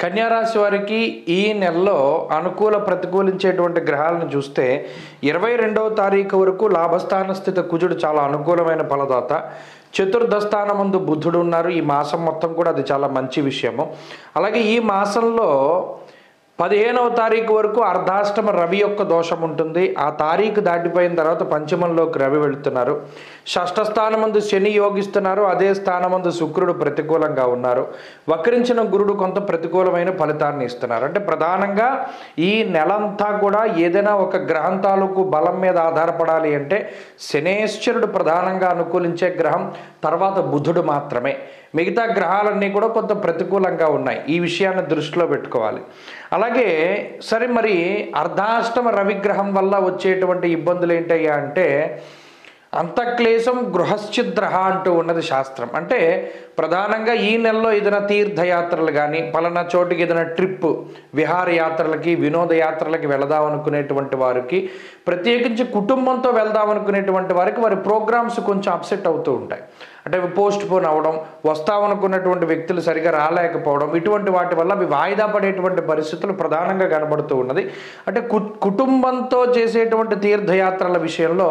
కన్యారాశి వారికి ఈ నెలలో అనుకూల ప్రతికూలించేటువంటి గ్రహాలను చూస్తే 22వ తారీఖు వరకు లాభస్థాన స్థిత కుజుడు చాలా అనుకూలమైన ఫలదాత. చతుర్థ స్థానమందు బుధుడు ఉన్నారు. ఈ మాసం మొత్తం కూడా అది చాలా మంచి విషయము. అలాగే ఈ మాసంలో 15వ తారీఖు వరకు అర్ధాష్టమ రవి యొక్క దోషం ఉంటుంది. ఆ తారీఖు దాటిపోయిన తర్వాత పంచమంలోకి రవి వెళుతున్నారు. షష్ఠ స్థానమందు శని యోగిస్తున్నారు. అదే స్థానమందు శుక్రుడు ప్రతికూలంగా ఉన్నారు. వక్రించిన గురుడు కొంత ప్రతికూలమైన ఫలితాన్ని ఇస్తున్నారు. అంటే ప్రధానంగా ఈ నెలంతా కూడా ఏదైనా ఒక గ్రహం తాలూకు బలం మీద ఆధారపడాలి అంటే శనేశ్వరుడు ప్రధానంగా అనుకూలించే గ్రహం, తర్వాత బుధుడు మాత్రమే. మిగతా గ్రహాలన్నీ కూడా కొంత ప్రతికూలంగా ఉన్నాయి. ఈ విషయాన్ని దృష్టిలో పెట్టుకోవాలి. అలాగే సరే, మరి అర్ధాష్టమ రవిగ్రహం వల్ల వచ్చేటువంటి ఇబ్బందులు ఏంటయ్యా అంటే అంతఃక్లేశం గృహశ్చిద్ర అంటూ ఉన్నది శాస్త్రం. అంటే ప్రధానంగా ఈ నెలలో ఏదైనా తీర్థయాత్రలు కానీ, పలానా చోటుకి ఏదైనా ట్రిప్, విహారయాత్రలకి, వినోదయాత్రలకి వెళదాం అనుకునేటువంటి వారికి, ప్రత్యేకించి కుటుంబంతో వెళ్దాం అనుకునేటువంటి వారికి వారి ప్రోగ్రామ్స్ కొంచెం అప్సెట్ అవుతూ ఉంటాయి. అంటే పోస్ట్ పోన్ అవ్వడం, వస్తామనుకున్నటువంటి వ్యక్తులు సరిగా రాలేకపోవడం, ఇటువంటి వాటి వల్ల అవి వాయిదా పడేటువంటి పరిస్థితులు ప్రధానంగా కనబడుతూ ఉన్నది. అంటే కుటుంబంతో చేసేటువంటి తీర్థయాత్రల విషయంలో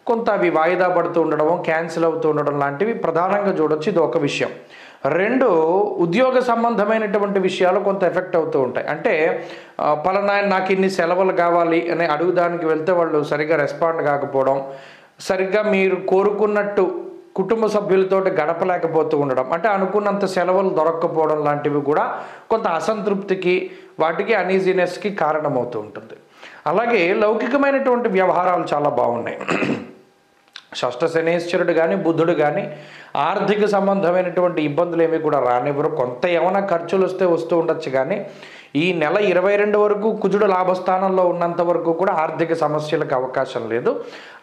కొంత అవి వాయిదా పడుతూ ఉండడం, క్యాన్సిల్ అవుతూ ఉండడం లాంటివి ప్రధానంగా చూడొచ్చు. ఇది ఒక విషయం. రెండు, ఉద్యోగ సంబంధమైనటువంటి విషయాలు కొంత ఎఫెక్ట్ అవుతూ ఉంటాయి. అంటే పలానా నాకు ఇన్ని సెలవులు కావాలి అని అడుగుదానికి వెళ్తే వాళ్ళు సరిగ్గా రెస్పాండ్ కాకపోవడం, సరిగ్గా మీరు కోరుకున్నట్టు కుటుంబ సభ్యులతో గడపలేకపోతూ ఉండడం, అంటే అనుకున్నంత సెలవులు దొరక్కపోవడం లాంటివి కూడా కొంత అసంతృప్తికి, వాటికి అనీజీనెస్కి కారణమవుతూ ఉంటుంది. అలాగే లౌకికమైనటువంటి వ్యవహారాలు చాలా బాగున్నాయి. షష్ఠ శనేశ్వరుడు కానీ, బుధుడు కానీ ఆర్థిక సంబంధమైనటువంటి ఇబ్బందులు ఏమీ కూడా రానివ్వరు. కొంత ఏమైనా ఖర్చులు వస్తూ ఉండొచ్చు, కానీ ఈ నెల 22 వరకు కుజుడు లాభస్థానంలో ఉన్నంత వరకు కూడా ఆర్థిక సమస్యలకు అవకాశం లేదు.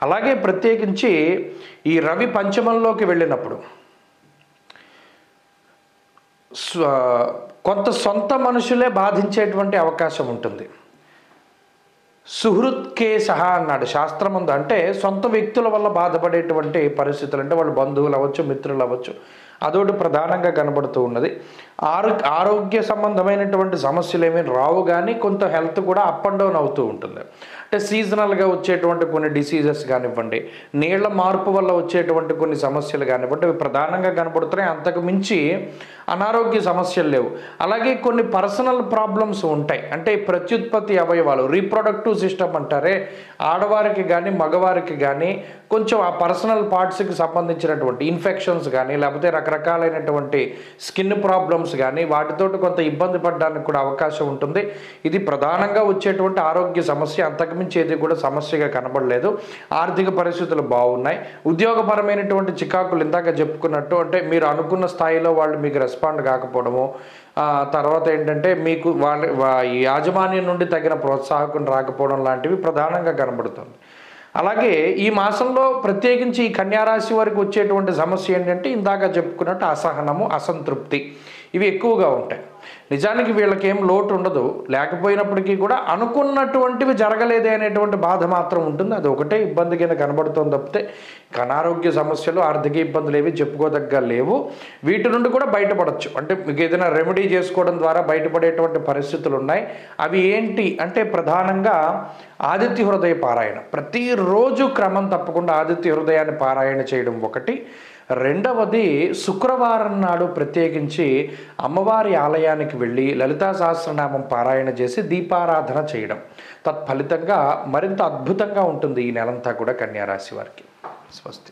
అలాగే ప్రత్యేకించి ఈ రవి పంచమంలోకి వెళ్ళినప్పుడు కొంత సొంత మనుషులే బాధించేటువంటి అవకాశం ఉంటుంది. సుహృత్కేశ అన్నాడు శాస్త్రముందు. అంటే సొంత వ్యక్తుల వల్ల బాధపడేటువంటి పరిస్థితులు, అంటే వాళ్ళు బంధువులు అవ్వచ్చు, మిత్రులు అవ్వచ్చు, అదొకటి ప్రధానంగా కనబడుతూ ఉన్నది. ఆరోగ్య సంబంధమైనటువంటి సమస్యలు ఏమీ రావు, కానీ కొంత హెల్త్ కూడా అప్ అండ్ డౌన్ అవుతూ ఉంటుంది. అంటే సీజనల్గా వచ్చేటువంటి కొన్ని డిసీజెస్ కానివ్వండి, నీళ్ల మార్పు వల్ల వచ్చేటువంటి కొన్ని సమస్యలు కానివ్వండి, అవి ప్రధానంగా కనబడుతున్నాయి. అంతకు మించి అనారోగ్య సమస్యలు లేవు. అలాగే కొన్ని పర్సనల్ ప్రాబ్లమ్స్ ఉంటాయి. అంటే ప్రత్యుత్పత్తి అవయవాలు, రీప్రొడక్టివ్ సిస్టమ్ అంటారే, ఆడవారికి కానీ మగవారికి కానీ కొంచెం ఆ పర్సనల్ పార్ట్స్కి సంబంధించినటువంటి ఇన్ఫెక్షన్స్ కానీ, లేకపోతే రకరకాలైనటువంటి స్కిన్ ప్రాబ్లమ్స్ కానీ, వాటితోటి కొంత ఇబ్బంది పడడానికి కూడా అవకాశం ఉంటుంది. ఇది ప్రధానంగా వచ్చేటువంటి ఆరోగ్య సమస్య. అంతకుమించి ఏది కూడా సమస్యగా కనబడలేదు. ఆర్థిక పరిస్థితులు బాగున్నాయి. ఉద్యోగపరమైనటువంటి చికాకులు ఇందాక చెప్పుకున్నట్టు, అంటే మీరు అనుకున్న స్థాయిలో వాళ్ళు మీకు రెస్పాండ్ కాకపోవడము, తర్వాత ఏంటంటే మీకు యాజమాన్యం నుండి తగిన ప్రోత్సాహకం రాకపోవడం లాంటివి ప్రధానంగా కనబడుతుంది. అలాగే ఈ మాసంలో ప్రత్యేకించి ఈ కన్యారాశి వారికి వచ్చేటువంటి సమస్య ఏంటంటే ఇందాక చెప్పుకున్నట్టు అసహనము, అసంతృప్తి, ఇవి ఎక్కువగా ఉంటాయి. నిజానికి వీళ్ళకి ఏం లోటు ఉండదు, లేకపోయినప్పటికీ కూడా అనుకున్నటువంటివి జరగలేదే అనేటువంటి బాధ మాత్రం ఉంటుంది. అది ఒకటే ఇబ్బంది కింద కనబడుతుంది తప్పితే అనారోగ్య సమస్యలు, ఆర్థిక ఇబ్బందులు ఏవి చెప్పుకోదగ్గ లేవు. వీటి నుండి కూడా బయటపడవచ్చు. అంటే మీకు ఏదైనా రెమెడీ చేసుకోవడం ద్వారా బయటపడేటువంటి పరిస్థితులు ఉన్నాయి. అవి ఏంటి అంటే ప్రధానంగా ఆదిత్య హృదయ పారాయణ, ప్రతిరోజు క్రమం తప్పకుండా ఆదిత్య హృదయాన్ని పారాయణ చేయడం ఒకటి. రెండవది, శుక్రవారం నాడు ప్రత్యేకించి అమ్మవారి ఆలయానికి వెళ్ళి లలితా సహస్రనామం పారాయణ చేసి దీపారాధన చేయడం, తత్ఫలితంగా మరింత అద్భుతంగా ఉంటుంది ఈ నెలంతా కూడా కన్యారాశి వారికి. స్వస్తి.